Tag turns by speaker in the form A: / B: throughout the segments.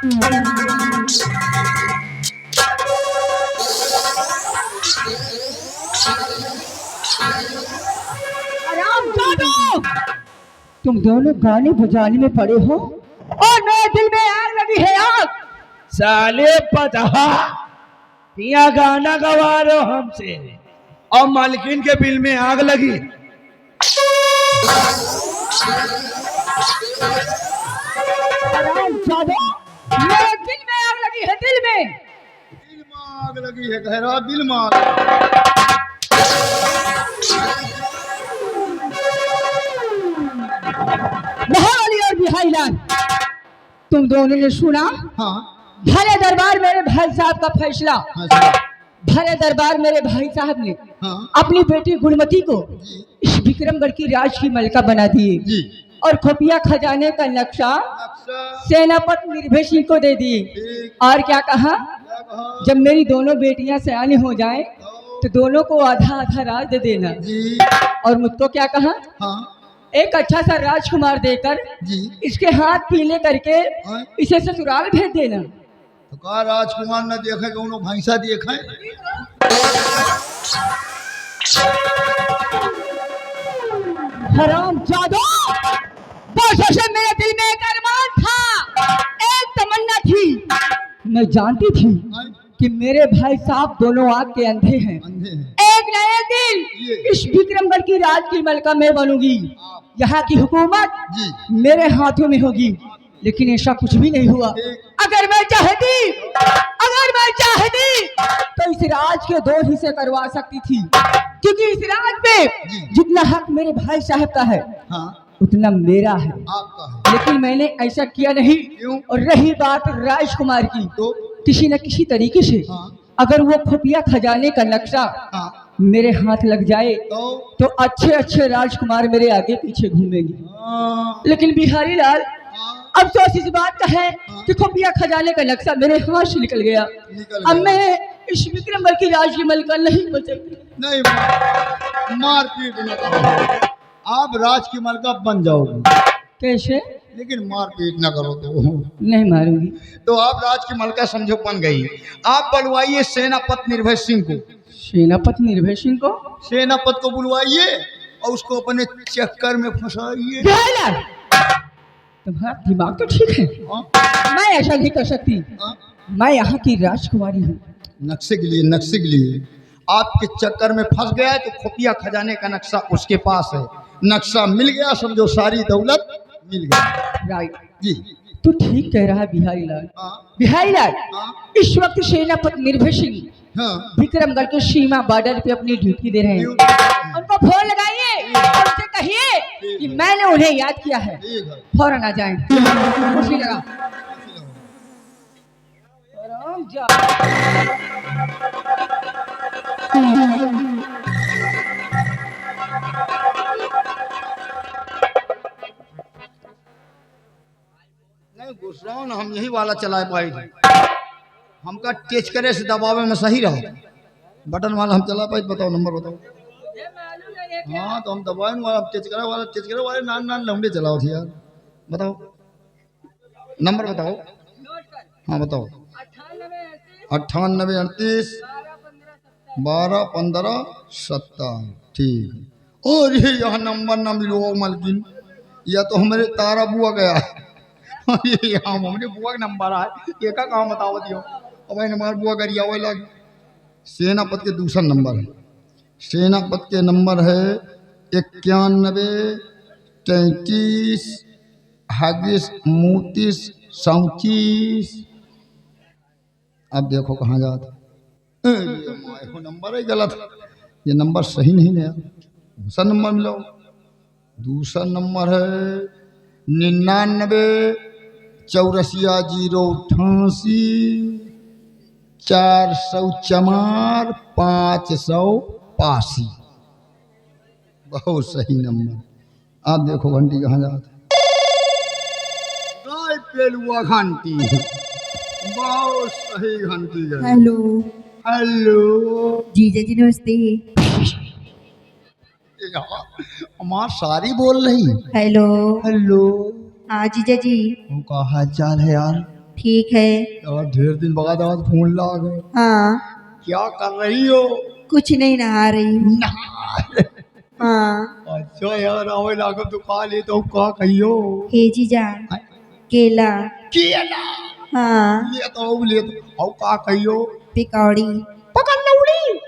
A: तुम दोनों गाने बजाने में पड़े हो और मेरे दिल में आग लगी है आग।
B: साले पता यहाँ गाना गवा रहे हो हमसे और मालकिन के बिल में आग लगी।
A: मेरे दिल में आग लगी है, दिल में
C: आग लगी है, गहरा दिल में आग।
A: महारानी और बिहारी लाल, तुम दोनों ने सुना?
C: हाँ।
A: भरे दरबार मेरे भाई साहब का फैसला।
C: हाँ,
A: भरे दरबार मेरे भाई साहब ने
C: हाँ,
A: अपनी बेटी गुणमती को इस विक्रमगढ़ की राज की मलका बना दिए और खुफिया खजाने का नक्शा सेनापति निर्भय सिंह को दे दिए। और क्या कहा, जब मेरी दोनों बेटियां सयानी हो जाएं तो दोनों को आधा आधा राज दे देना। और मुझको क्या कहा, एक अच्छा सा राजकुमार देकर इसके हाथ पीले करके इसे ससुराल भेज देना।
C: तो कहा राजकुमार न देखे कौनो भैंसा देखे।
A: हराम जादो, वर्षों से मेरे दिल में एक अरमान था, एक तमन्ना थी। मैं जानती थी कि मेरे भाई साहब दोनों आग के अंधे हैं। एक न एक दिन इस विक्रमगढ़ की राज की मलका मैं बनूंगी, यहाँ की हुकूमत मेरे हाथों में होगी। लेकिन ऐसा कुछ भी नहीं हुआ। अगर मैं चाहती तो इस राज के 2 हिस्से करवा सकती थी, क्योंकि इस राज में जितना हक मेरे भाई साहब का है उतना मेरा है। लेकिन मैंने ऐसा किया नहीं। और रही बात राजकुमार की, तो किसी न किसी तरीके से अगर वो खुफिया खजाने का नक्शा मेरे हाथ लग जाए तो अच्छे अच्छे राजकुमार मेरे आगे पीछे घूमेंगे। लेकिन बिहारी लाल, अफसोस इस बात का है कि खुफिया खजाने का नक्शा मेरे हाथ से निकल गया। अब मैं इस विक्रमगढ़ की राज की मलका नहीं बन सकती।
C: नहीं, मारपीट न करो, आप राज की मलका बन जाओगे।
A: कैसे?
C: लेकिन मारपीट न करो तो।
A: नहीं मारूंगी।
C: तो आप राज की मलका समझो बन गई। आप बुलवाइए सेनापति निर्भय सिंह को।
A: सेनापति निर्भय सिंह को?
C: सेनापति को बुलवाइए और उसको अपने चक्कर में फंसाइए।
A: तुम्हारा दिमाग तो ठीक है। मैं ऐसा नहीं कर सकती। मैं यहाँ की राजकुमारी हूँ।
C: नक्शे के लिए आपके चक्कर में फंस गया है तो खुफिया खजाने का नक्शा उसके पास है। नक्शा मिल गया समझो सारी दौलत मिल गई।
A: राइट
C: जी,
A: तू ठीक कह रहा है बिहारी लाल। बिहारी लाल, इस वक्त सेनापति निर्भय सिंह विक्रमगढ़ के सीमा बॉर्डर पे अपनी ड्यूटी दे रहे हैं। उनको फोन लगाइए और उनसे कहिए कि मैंने उन्हें याद किया है, फौरन आ जाएं। खुशी लगा।
C: नहीं गुस्सा न, हम यही वाला चलाए पाए थे। हमका टेच करे से दबावे में सही रहा, बटन वाला हम चला पाए। बताओ नंबर बताओ। हाँ तो हम दबाए वाला टेच करे वाले नान लंबे चलाओ थे यार। बताओ नंबर बताओ। हाँ बताओ। 98 38 12 15 70। ठीक। और ये यहाँ नंबर ना मिलो मलकिन, या तो हमारे तारा बुआ गया ये यहाँ हमारे बुआ का नंबर है। ये का काम बताओ दियो। अब हमारे बुआ गरिया वो लग। सेनापति के दूसरा नंबर है। सेनापति के नंबर है 91 33 28 39 37। अब देखो कहाँ जाता। नंबर ही गलत, ये नंबर सही नहीं है। दूसरा नंबर मिलो। दूसरा नंबर है 99 84 088 404 585। बहुत सही नंबर। आप देखो घंटी कहाँ जाता। गाय पेलुआ घंटी, बहुत सही घंटी है।
D: हेलो
C: हेलो
D: जीजा जी नमस्ते।
C: हमार सारी बोल रही।
D: हेलो
C: हेलो
D: हाँ जीजा जी।
C: उनका हाल चाल है यार?
D: ठीक है।
C: और ढेर दिन बाद आज फोन ला गए।
D: हाँ
C: क्या कर रही हो?
D: कुछ नहीं, नहा रही हूँ। हाँ।
C: अच्छा यार आवे लागब तो खा ले तो का कहियो।
D: हे जीजा केला।
C: केला
D: हाँ
C: ले तो का कहियो।
D: पिकौड़ी।
C: पकौड़ी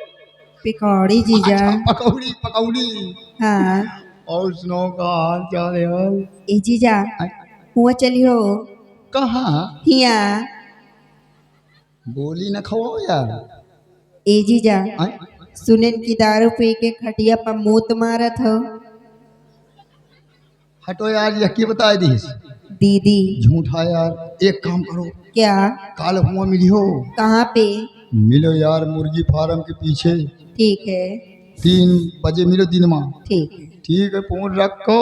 D: पिकौड़ी जीजा।
C: अच्छा, पकौड़ी पकौड़ी।
D: हाँ।
C: और सुनो का हाल चाल है?
D: ए जीजा हुआ चली हो
C: कहाँ?
D: हिया।
C: बोली न खवाओ यार।
D: ए जीजा
C: आय?
D: सुनेन की दारू पी के खटिया पर मूत मारत हो।
C: हटो यार ये की बता दी।
D: दीदी
C: झूठा यार। एक काम करो,
D: क्या?
C: काल हुआ मिली हो।
D: कहाँ पे?
C: मिलो यार मुर्गी फार्म के पीछे।
D: ठीक है
C: 3 बजे मिलो दिन में।
D: ठीक है।
C: ठीक है फोन रखो।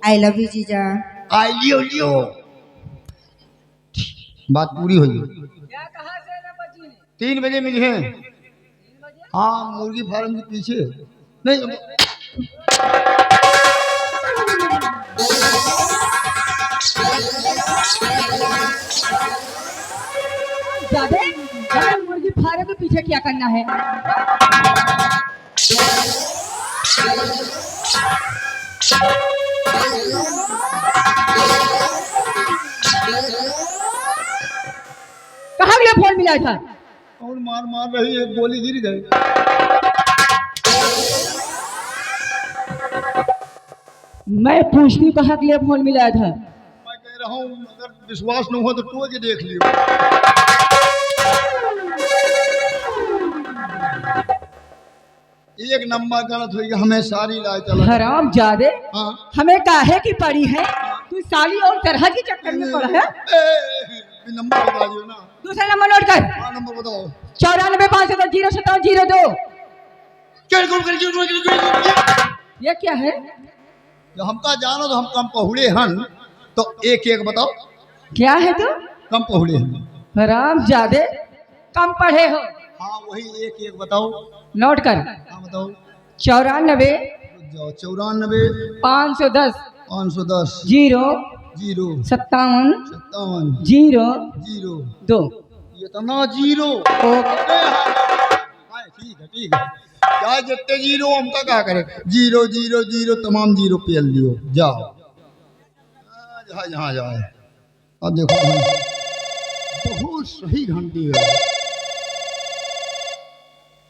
D: आई लव यू जीजा।
C: आई लियो लियो। बात पूरी हुई।
A: क्या कहा से ना बची ने?
C: 3 बजे मिली है। हाँ मुर्गी फार्म के पीछे। नहीं
A: ज्यादा मुर्गी फार्म के पीछे क्या करना है? कहाँ गया फोन मिला था?
C: और मार मार रही है, गोली गिर गए।
A: मैं पूछती कहाँ के लिए फोन मिला था?
C: मैं कह रहा हूँ अगर विश्वास न हो तो टो के देख लियो। एक नंबर गलत हुई, हमें सारी लाए चला।
A: हराम जादे।
C: हाँ
A: हमें काहे की पड़ी है? तू साली और तरह के चक्कर में पड़ा है।
C: नंबर बता दियो ना।
A: दूसरा नंबर नोट कर।
C: हाँ नंबर बताओ।
A: 94 ये क्या है?
C: जब हमका जानो तो हम कम पहुड़े हन तो एक एक बताओ।
A: क्या है तू?
C: कम पहुड़े हन।
A: हराम जादे कम पढ़े हो।
C: हाँ वही एक एक बताओ।
A: नोट कर।
C: हाँ बताओ।
A: 94
C: 94
A: 510
C: 510
A: 0
C: 0
A: 57
C: 57
A: 0
C: 0
A: 2।
C: ये तो ना 0। ठीक है क्या जितने 0 हमका क्या करे। 0 0 0 तमाम 0 पेल लियो जाओ। जहाँ जाए। अब देखो बहुत सही घंटी है।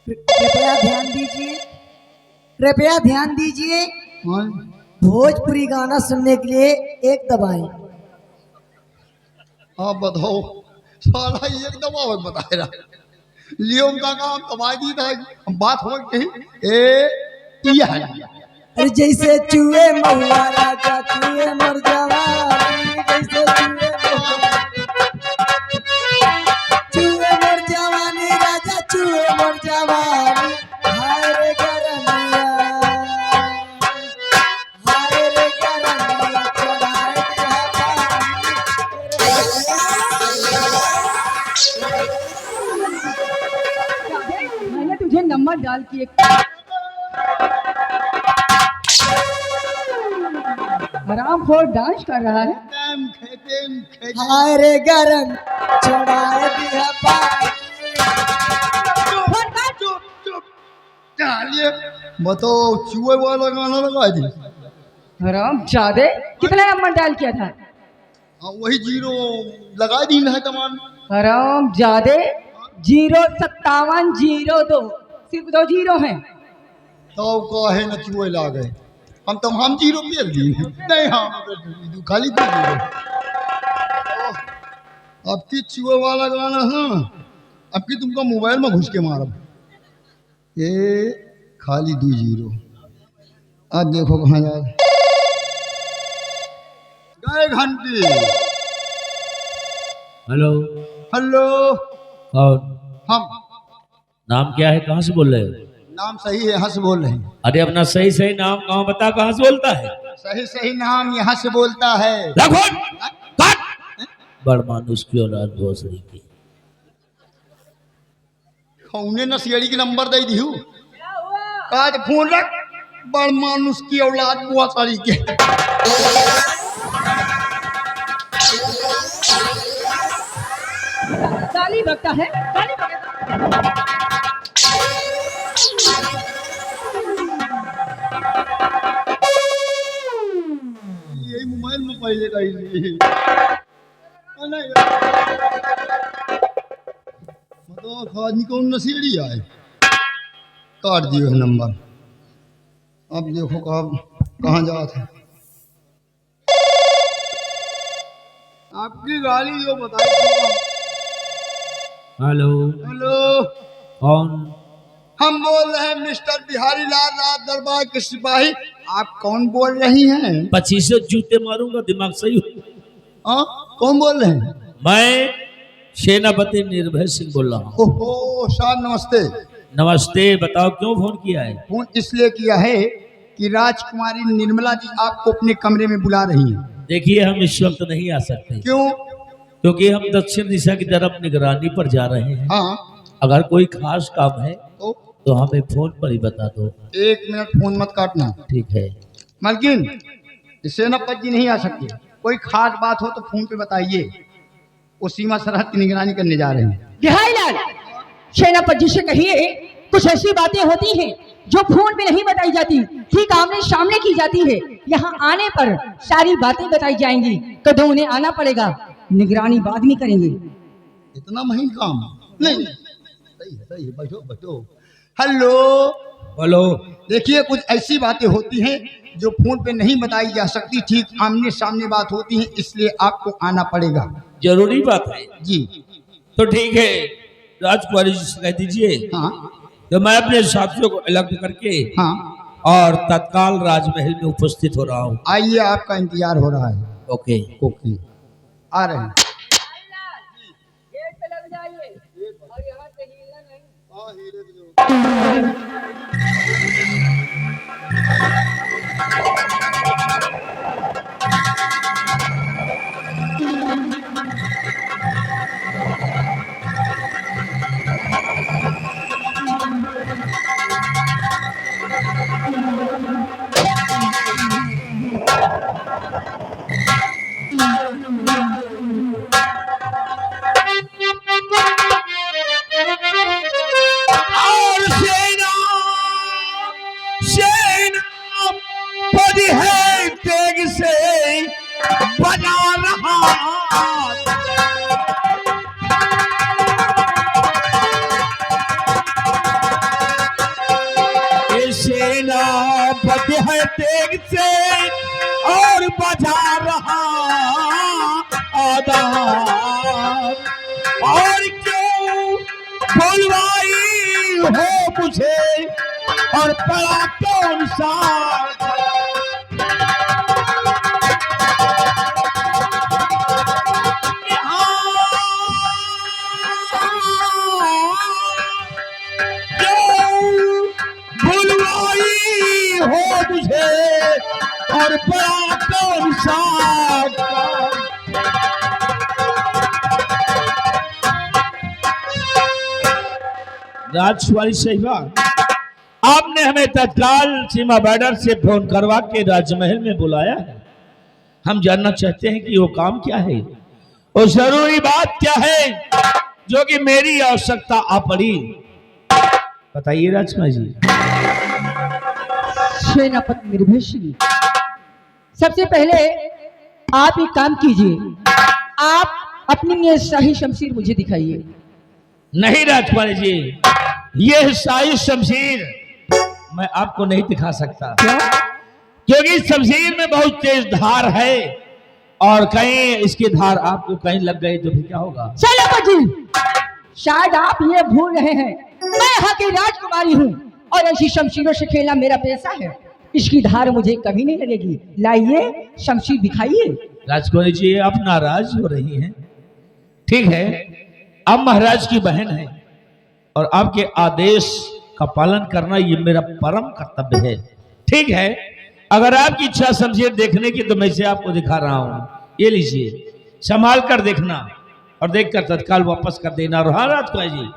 E: कृपया ध्यान दीजिए, कृपया ध्यान दीजिए।
C: हाँ?
E: भोजपुरी गाना सुनने के लिए एक दबाएं।
C: आप बताओ साला एक दबाव बताए रहा लियो का काम दबा दी था। बात हो कहीं ये है।
E: अरे जैसे चूहे महुआ राजा चूहे मर जवानी, जैसे चूहे मर जवानी राजा चूहे मर जवानी। हाय रे गरमिया, हाय रे गरमिया चढ़ाए दिया
A: जादे, मैंने तुझे नंबर डाल के हराम खोर डांस कर रहा है।
E: हाय रे गरम चढ़ाए दिया पानी।
C: बताओ चूहे वाला गाना लगा दी।
A: हराम जादे कितना नंबर डाल किया था?
C: हाँ वही 0 लगा दी है तमाम।
A: हराम जादे 0 57 02 सिर्फ 2 0 हैं।
C: तो काहे न चूहे ला गए। हम 0 पेल दी नहीं। हम खाली 2 0। अब की चूहे वाला गाना है। अब की तुमको मोबाइल में घुस के मारब। ये खाली 2 0। अब देखो कहाँ यार गए घंटी।
B: हेलो
C: हेलो
B: कौन?
C: हम
B: नाम क्या है, कहाँ से बोल रहे हो?
C: नाम सही है यहाँ से बोल रहे हैं।
B: अरे अपना सही सही नाम कहाँ बता, कहाँ से बोलता है?
C: सही सही नाम यहाँ से बोलता है।
B: बड़ मानुष की औलाद भोसड़ी की।
C: उन्हें नशेड़ी की नंबर दे दी हूँ। काज फोन रख। बड़ मानुष की औलाद भोसड़ी के।
A: गाली बकता है, गाली बकता है।
C: यही मोबाइल में पहले का ही मतलब खादनी कौन नसीड़ी आए काट दियो है नंबर। अब देखो कहाँ जात है आपकी गाड़ी जो बताई।
B: हेलो
C: हेलो
B: कौन?
C: हम बोल रहे हैं मिस्टर बिहारी लाल राज दरबार के सिपाही। आप कौन बोल रही हैं?
B: 25 जूते मारूंगा दिमाग सही हो।
C: कौन बोल रहे हैं?
B: मैं सेनापति निर्भय सिंह बोल रहा हूँ।
C: ओहो साहब नमस्ते।
B: नमस्ते, बताओ क्यों फोन किया है?
C: फोन इसलिए किया है कि राजकुमारी निर्मला जी आपको अपने कमरे में बुला रही हैं।
B: देखिए हम इस वक्त नहीं आ सकते।
C: क्यों?
B: क्योंकि हम दक्षिण दिशा की तरफ निगरानी पर जा रहे हैं।
C: हाँ
B: अगर कोई खास काम है
C: तो
B: हमें फोन पर ही बता दो।
C: 1 मिनट फोन मत काटना।
B: ठीक है।
C: मलकिन सेनापति जी नहीं आ सकते, कोई खास बात हो तो फोन पे बताइए। वो सीमा सरहद की निगरानी करने जा रहे हैं।
A: बिहारी लाल, सेनापति जी से कहिए कुछ ऐसी बातें होती हैं जो फोन पे नहीं बताई जाती, ठीक आमने सामने की जाती है। यहाँ आने पर सारी बातें बताई जाएंगी, कदों उन्हें आना पड़ेगा, निगरानी बाद में करेंगे।
C: इतना महीन काम नहीं। सही है, बैठो बैठो। हेलो
B: बोलो।
C: देखिए कुछ ऐसी बातें होती हैं जो फोन पे नहीं बताई जा सकती, ठीक आमने सामने बात होती है, इसलिए आपको आना पड़ेगा।
B: जरूरी बात है
C: जी
B: तो ठीक है, राजकुमारी जी से कह दीजिए।
C: हाँ
B: तो मैं अपने साथियों को अलग करके
C: हाँ
B: और तत्काल राजमहल में उपस्थित हो रहा हूँ।
C: आइए, आपका इंतजार हो रहा है।
B: ओके
C: ओके आ रहे हैं।
B: और सेना पदी है तेग से बजा रहा। सेना पदी है तेग से और बजा रहा आदाब। और क्यों बुलवाई हो मुझे और पड़ा कौन सा? बुलवाई हो मुझे और पड़ा कौन सा? राजकुमारी साहिबा, आपने हमें तत्काल सीमा बॉर्डर से फोन करवा के राजमहल में बुलाया है। हम जानना चाहते हैं कि वो काम क्या है, वो जरूरी बात क्या है जो कि मेरी आवश्यकता आ पड़ी। बताइए राजकुमारी जी।
A: सेनापति निर्भय सिंह, सबसे पहले आप एक काम कीजिए, आप अपनी ये शाही शमशीर मुझे दिखाइए।
B: नहीं राजकुमारी जी, यह शाही शमशीर मैं आपको नहीं दिखा सकता।
A: क्या?
B: क्योंकि शमशीर में बहुत तेज धार है और कहीं इसकी धार आपको कहीं लग गई तो फिर क्या होगा?
A: सेनापति जी, शायद आप ये भूल रहे हैं, मैं यहाँ की राजकुमारी हूँ और ऐसी शमशीरों से खेलना मेरा पेशा है। इसकी धार मुझे कभी नहीं लगेगी। लाइए शमशीर दिखाइए।
B: राजकुमारी जी, आप नाराज हो रही हैं। ठीक है, आप महाराज की बहन हैं और आपके आदेश का पालन करना ये मेरा परम कर्तव्य है। ठीक है, अगर आपकी इच्छा शमशीर देखने की तो मैं इसे आपको दिखा रहा हूँ। ये लीजिए, संभाल कर देखना और देखकर तत्काल वापस कर देना। और हाँ राजकुमारी जी,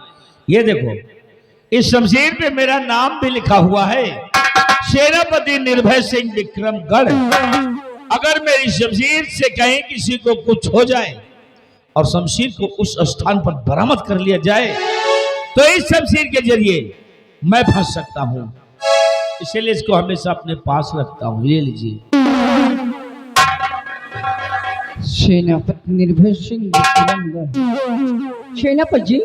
B: ये देखो, इस शमशीर पे मेरा नाम भी लिखा हुआ है, सेनापति निर्भय सिंह विक्रमगढ़। अगर मेरी शमशीर से कहीं किसी को कुछ हो जाए और शमशीर को उस स्थान पर बरामद कर लिया जाए तो इस शमशीर के जरिए मैं फंस सकता हूं। इसलिए इसको हमेशा अपने पास रखता हूं। ये लीजिए।
A: सेनापति निर्भय सिंह सेनापति जी,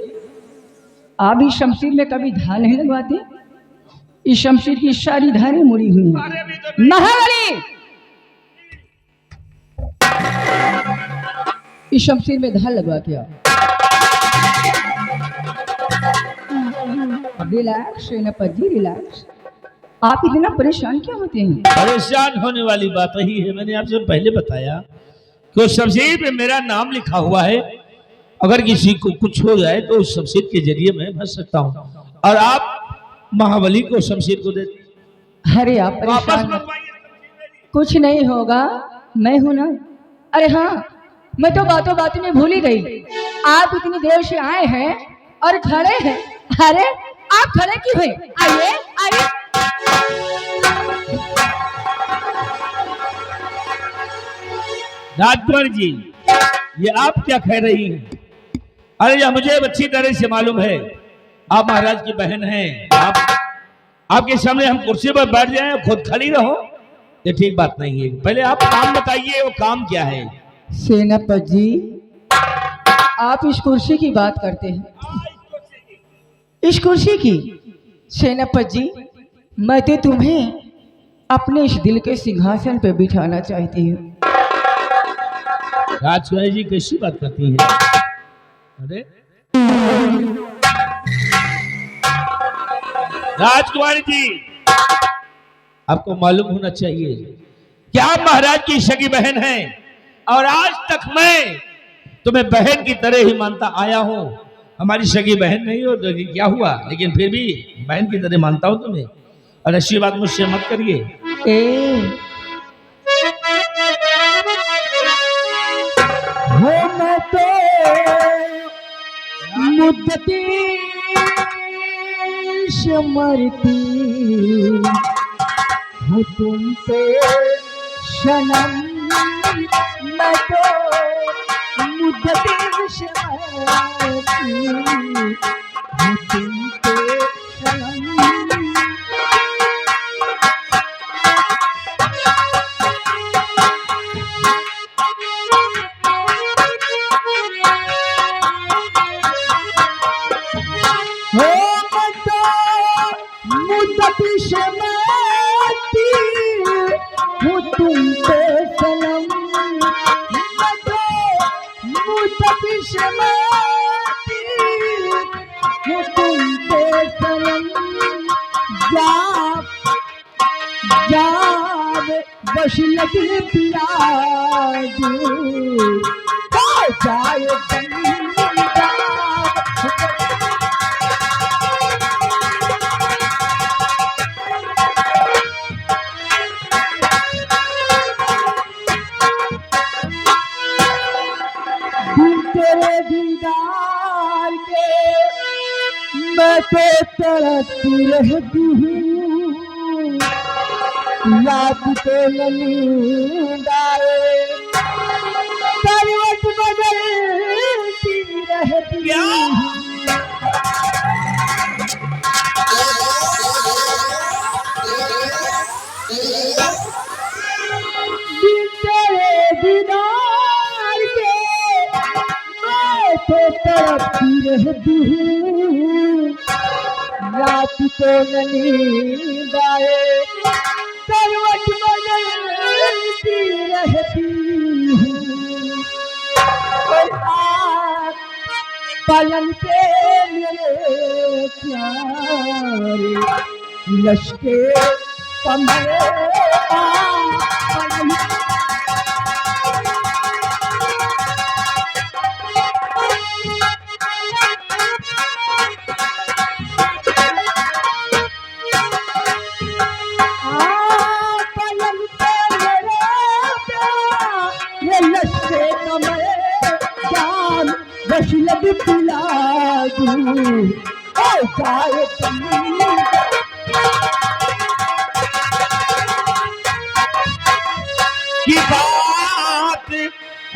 A: आप इस शमशीर में कभी धार नहीं लगवाते? इस शमशीर की सारी धारें मुड़ी हुई हैं। महाबली, इस शमशीर में धार लगवा के आओ। रिलैक्स सेनापति जी, रिलैक्स। आप इतना परेशान क्यों होते हैं?
B: परेशान होने वाली बात ही है, मैंने आपसे पहले बताया कि उस शमशीर पे मेरा नाम लिखा हुआ है। अगर किसी को कुछ हो जाए तो उस शमशीर के जरिए मैं बच सकता हूँ, और आप महाबली को शमशीर को दे।
A: अरे आप परेशान मत, कुछ नहीं होगा, मैं हूं ना। अरे हाँ, मैं तो बातों बातों में भूल ही गई। आप इतनी देर से आए हैं और खड़े हैं। अरे आप खड़े क्यों हैं? आइए आइए।
B: राजकुमार जी, ये आप क्या कह रही हैं? अरे यह मुझे अच्छी तरह से मालूम है, आप महाराज की बहन हैं। आपके सामने हम कुर्सी पर बैठ जाएं और खुद खड़ी रहो, ये ठीक बात नहीं है। पहले आप काम बताइए, वो काम क्या है?
A: सेनापति जी, आप इस कुर्सी की बात करते हैं? इस कुर्सी की? सेनापति जी, मैं तो तुम्हें अपने इस दिल के सिंहासन पर बिठाना चाहती हूँ।
B: राजकुमारी जी कैसी बात करती हैं? अरे राजकुमारी जी, आपको मालूम होना चाहिए कि आप महाराज की सगी बहन हैं, और आज तक मैं तुम्हें बहन की तरह ही मानता आया हूं। हमारी सगी बहन नहीं हो तो क्या हुआ, लेकिन फिर भी बहन की तरह मानता हूं तुम्हें, और ऐसी बात मुझसे मत करिए।
A: मैं तो मुद्दती मरती हूँ तुम पे सनम, मैं तो मुद्दती मरती हूँ तुम पे सनम। बस लगे प्याज जाए तेरे दीदार के मैं तो तड़पती रहती हूँ, रात को नींद आए करवट बदलती रहती हूँ। तेरे दीदार के मैं तो तड़पती रहती हूँ, रात को नींद आए करवट बदलती रहती हूँ। और आप पलंग पे मेरे प्यारे लश्के कमरे
B: की बात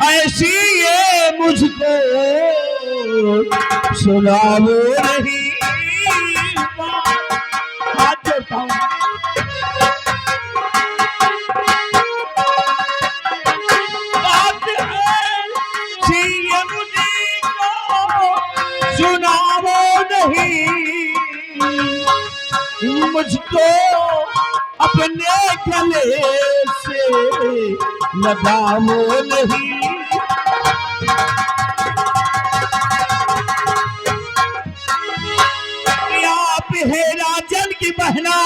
B: ऐसी ये मुझको सुनाओ नहीं हाथ जोड़ता हूं। बात ऐसी ये मुझको सुनाओ नहीं, मुझको अपने गले से लगाओ नहीं। आप है राजन की बहना,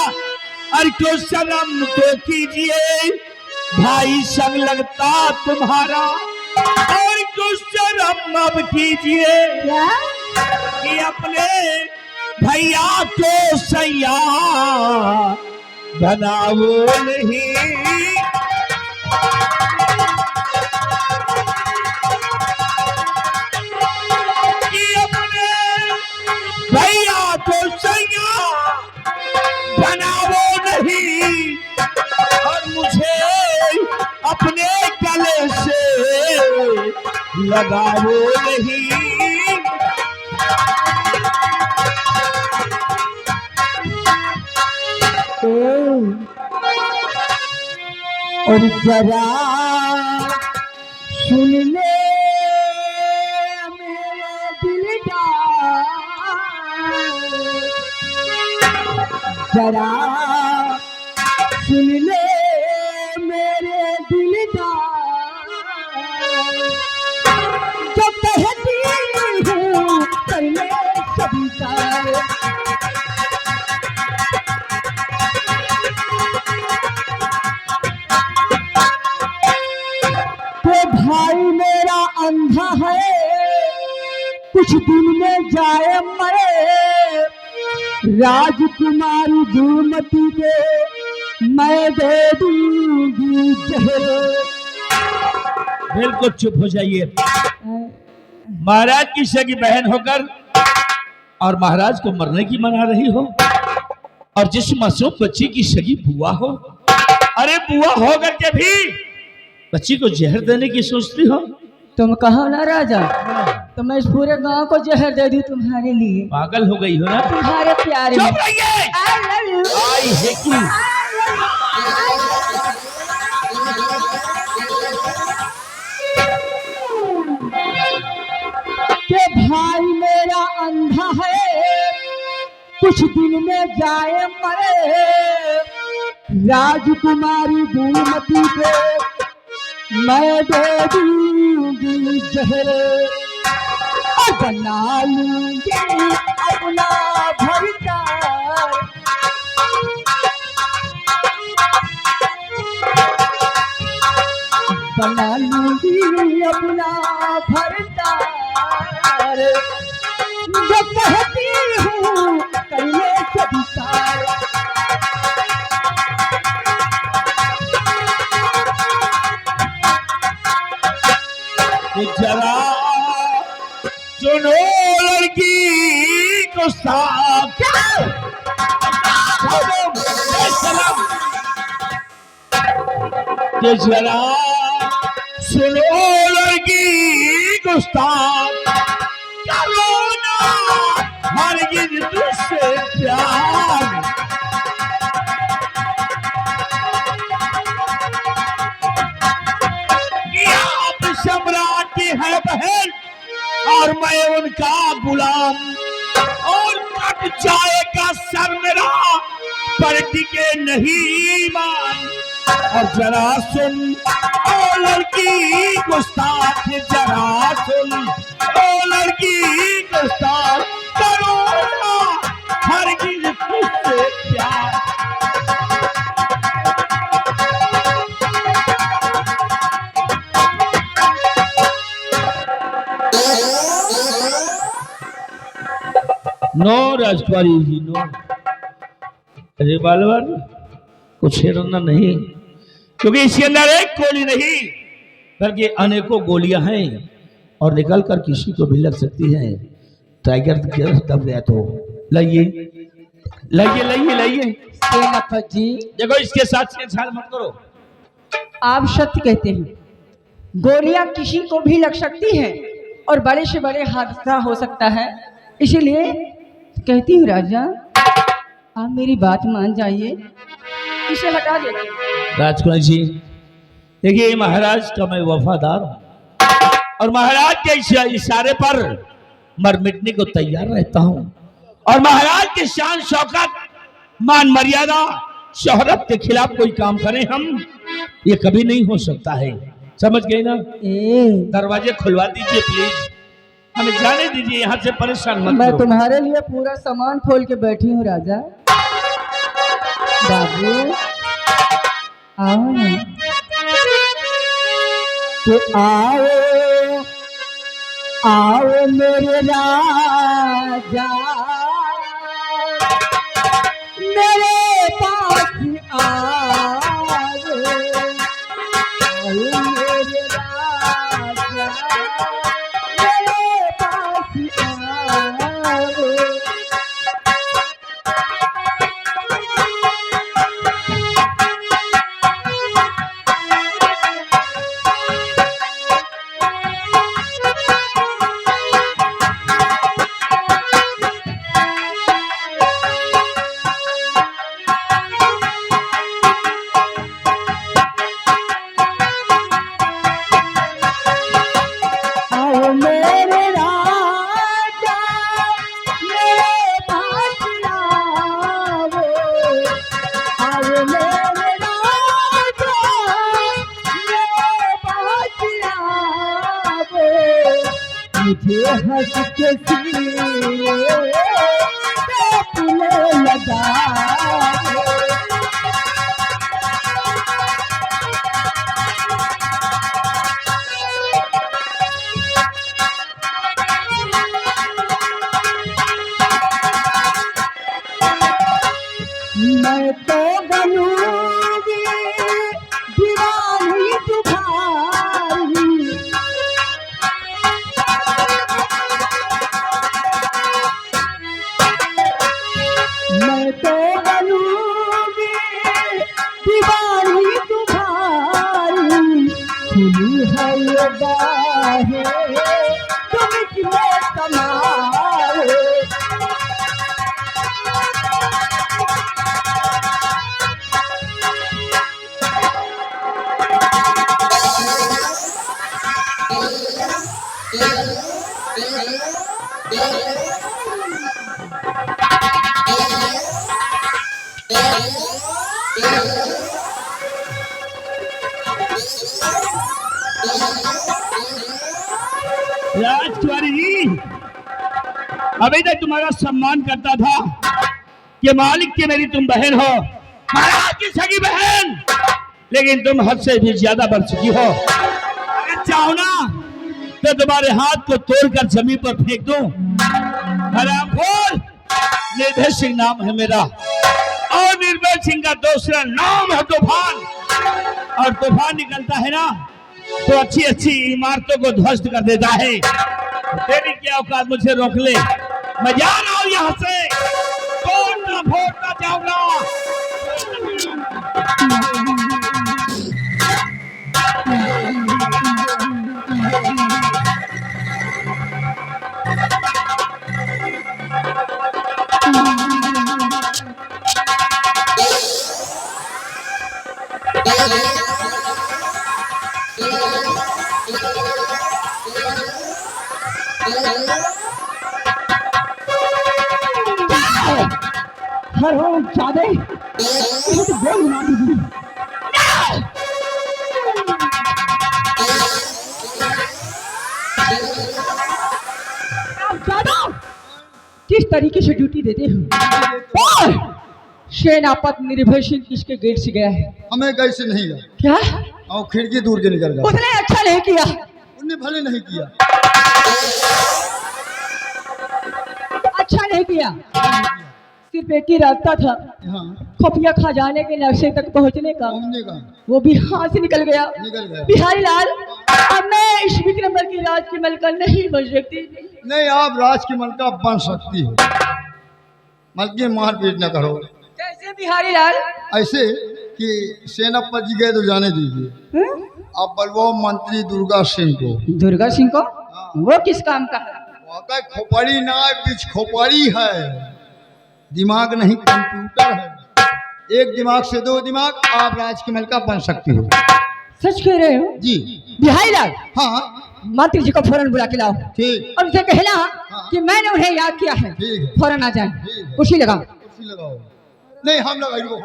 B: अरे तो शर्म तो कीजिए, भाई संग लगता तुम्हारा, और तो शर्म अब कीजिए कि अपने भैया को सैया बनाओ नहीं। कि अपने भैया को सैया बनाओ नहीं, और मुझे अपने गले से लगाओ नहीं।
A: और जरा सुन ले मेरे दिल का, जरा सुन ले मेरे दिल का, जो कहती हूँ कर ले सभी का। भाई मेरा अंधा है, कुछ दिन में जाए मरे, राजकुमारी दूमती के मैं दे दूंगी जहर।
B: बिल्कुल चुप हो जाइए। महाराज की सगी बहन होकर और महाराज को मरने की मना रही हो, और जिस मासूम बच्ची की सगी बुआ हो, अरे बुआ हो करके भी बच्ची को जहर देने की सोचती हो।
A: तुम कहो ना राजा, तो मैं इस पूरे गांव को जहर दे दूं तुम्हारे लिए।
B: पागल हो गई हो ना
A: तुम्हारे प्यारे में।
B: चुप रहिए। आई है कि
A: भाई मेरा अंधा है, कुछ दिन में जाए मरे, राजकुमारी दूमती को मैं दे दूंगी जहर, और बना लूंगी अपना भरतार, बना लूंगी अपना भरतार, जो कहती हूँ कर ले सभी कार।
B: जरा सुनो लड़की को साफ, जरा सुनो लड़की को साफ, करो ना हरगिज़ तुझसे प्यार। सम्राट है बहन और मैं उनका गुलाम, और कट जाएगा सर मेरा पर टिके नहीं मान। और जरा सुन ओ लड़की गुस्ताख, जरा सुन ओ लड़की गुस्ताख, करो ना हरगिज़ तुझसे प्यार। नो राजकुमारी जी नो, रिवॉल्वर कुछ हिरना नहीं, क्योंकि इसके अंदर एक गोली नहीं बल्कि अनेकों गोलियां हैं और निकल कर किसी को भी लग सकती है। टाइगर दब गया तो लाइए लाइए लाइए लाइए।
A: सेनापति जी
B: देखो इसके साथ छेड़छाड़ मत करो।
A: आप सत्य कहते हैं, गोलियां किसी को भी लग सकती हैं और बड़े से बड़े हादसा हो सकता है। इसीलिए कहती हूँ राजा, आप मेरी बात मान जाइए, इसे हटा देंगे।
B: राजकुमार जी देखिए, महाराज का मैं वफादार हूँ और महाराज के इशारे पर मर मिटने को तैयार रहता हूँ। और महाराज के शान शौकत, मान मर्यादा, शोहरत के खिलाफ कोई काम करें हम, ये कभी नहीं हो सकता है। समझ गए ना? दरवाजे खुलवा दीजिए प्लीज, हमें जाने दीजिए, यहाँ से परेशान मत
A: मैं
B: करो।
A: तुम्हारे लिए पूरा सामान खोल के बैठी हूँ राजा। बाबू आओ ना, तो आओ आओ मेरे राजा, मेरे पास आओ, आओ मेरे राजा, मेरे पास आओ। आओ मेरे राजा, मेरे पास आओ, आओ मेरे राजा, मेरे पास आओ, मुझे हंस के सीने पे तुले लगाओ। मैं तो बनूंगी दीवानी तुम्हारी, मैं तो बनूंगी दीवानी तुम्हारी, खुली है ये बाहें तुम इसमें समाओ।
B: राजकुमारी जी, अभी तक तुम्हारा सम्मान करता था कि मालिक की मेरी तुम बहन हो, महाराज की सगी बहन, लेकिन तुम हद से भी ज्यादा बढ़ चुकी हो। अगर चाहो ना तो तुम्हारे हाथ को तोड़कर जमीन पर फेंक दूं। हरामखोर, निर्भय सिंह नाम है मेरा, और निर्भय सिंह का दूसरा नाम है तूफान। और तूफान निकलता है ना तो अच्छी अच्छी इमारतों को ध्वस्त कर देता है। तेरी क्या औकात मुझे रोक ले? मैं जा रहा हूँ यहाँ से, तोड़ना फोड़ना जाऊंगा।
A: हर हो जादे, ये तो गोली मार दी। किस तरीके से ड्यूटी देते हो? और सेनापति निर्भय सिंह किसके गेट से गया है?
C: हमें कैसे नहीं गया?
A: क्या?
C: और खिड़की दूर के निकल गया।
A: उसने अच्छा नहीं किया।
C: उन्हें भले नहीं किया।
A: अच्छा नहीं किया। सिर्फ एक ही रास्ता था, खुफिया खजाने के नक्शे तक पहुंचने का, वो भी हाथ से निकल गया। बिहारी लाल, अब मैं इस विक्रमगढ़ की राज की मलका नहीं बन सकती।
C: नहीं, आप राज की मलका बन सकती हो, मलकी मारपीट न करो।
A: कैसे बिहारी लाल?
C: ऐसे कि सेनापति जी गए तो जाने दीजिए। आप बलवाओ मंत्री दुर्गा सिंह को।
A: दुर्गा सिंह को? वो किस काम का है?
C: वाकई खोपड़ी ना बीच खोपड़ी है, दिमाग नहीं कंप्यूटर है। एक दिमाग से दो दिमाग, आप राज की मलिका बन सकती हो।
A: सच कह रहे हो?
C: जी।
A: बिहारी लाल,
C: हाँ
A: मंत्री जी को फौरन बुला के लाओ
C: ठीक।
A: और उनसे कहना कि मैंने उन्हें याद किया है,
C: ठीक है।
A: फौरन आ जाए।
C: ठीक है।
A: कुर्सी लगाओ।
C: कुर्सी लगाओ। नहीं हम लगाइए।